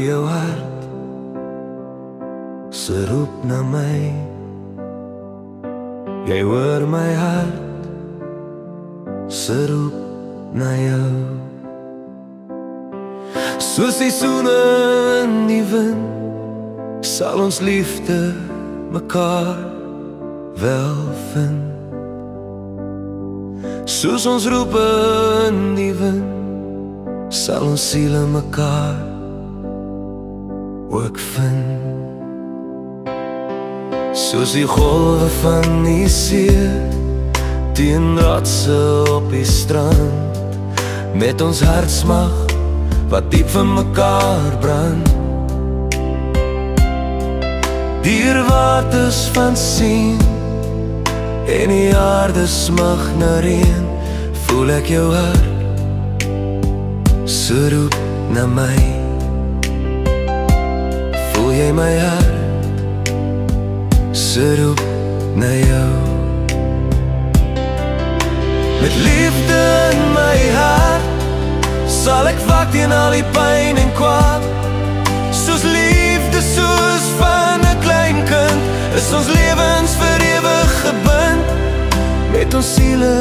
jou hart se roep na my. Jy hoor my hart se roep na jou. Soos seisoene in die wind sal ons liefde mekaar wel vind. Soos ons roep in die wind sal ons siele mekaar ook vind. Soos die golwe van die see teen rotse op die strand, met ons hartsmag wat diep vir mekaar brand. Dier waters van sien en die aarde smag na reën, voel ek jou hart se roep na my. Voel jy my hart se roep na jou. Met liefde in my hart sal ek wak teen al die pyn en kwaad. Soos liefde, soos van 'n klein kind, is ons lewens vir ewig gebind. Met ons siele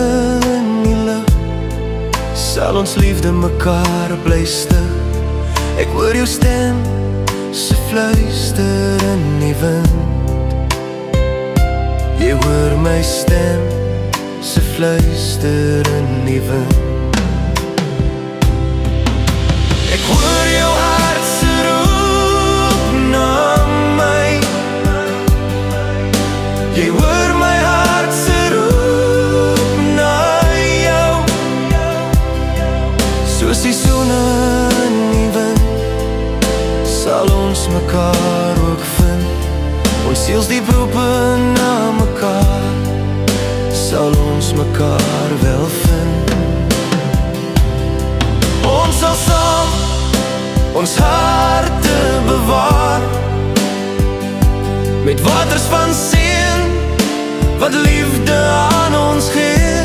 in die lug sal ons liefde mekaar bly stig. Ek hoor jou stem se fluister in die wind. Jy hoor my stem se fluister in die wind. Ek hoor jou hart se roep na my. Jy hoor my hart se roep na jou. Soos die seisoene in die wind sal ons mekaar ook vind. Ons siels diep roepe na mekaar sal ons mekaar wel vind. Ons sal saam ons harte bewaar, met waters van seën wat liefde aan ons gee.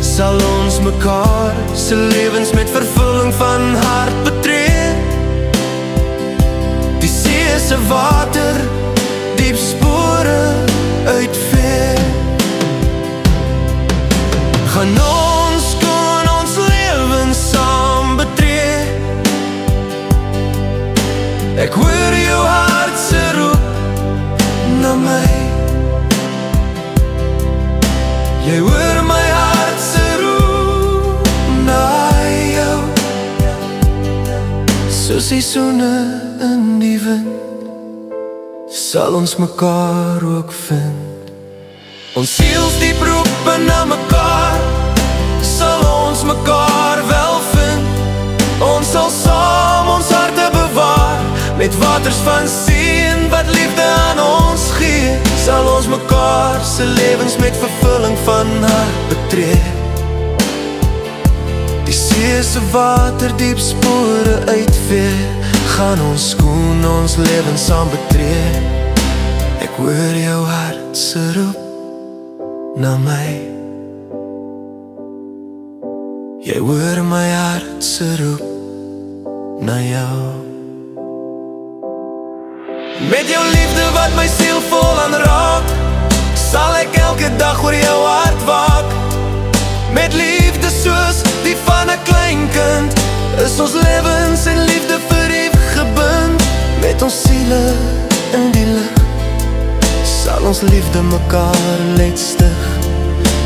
Sal ons mekaar se lewens met vervulling van hart betree. Die see se water diep spore uitvee. Gaan ons kon ons lewens saam betree. Ek hoor jou hart se roep na my. Jy hoor my hart se roep na jou. Soos seisoene in die wind sal ons mekaar ook vind. Ons siels diep roep na mekaar sal ons mekaar wel vind. Ons sal saam ons harte bewaar, met waters van seën wat liefde aan ons gee. Sal ons mekaar se lewens met vervulling van hart betree. Die see se water diep spore uitvee. Gaan ons skoon ons lewens saam betree. Ek hoor jou hart se roep na my. Jy hoor my hart se roep na jou. Met jou liefde wat my siel vol aanraak, sal ek elke dag oor jou hart waak. Met liefde soos die van 'n klein kind, is ons lewens en liefde vir ewig gebind. Met ons siele in die lig sal ons liefde mekaar laat stig.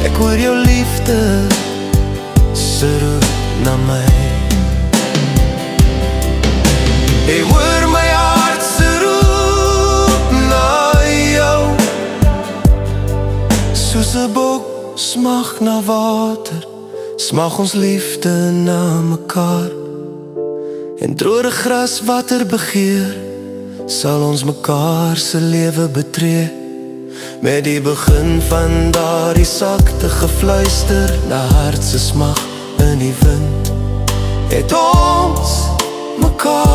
Ek hoor jou liefde se roep na my. Jy hoor my hart se roep na jou. Soos 'n bok smag na water, smag ons liefde na mekaar. En droë gras water begeer, sal ons mekaar se lewe betree. Met die begin van daardie sagte gefluister na hart se smag in die wind, het ons mekaar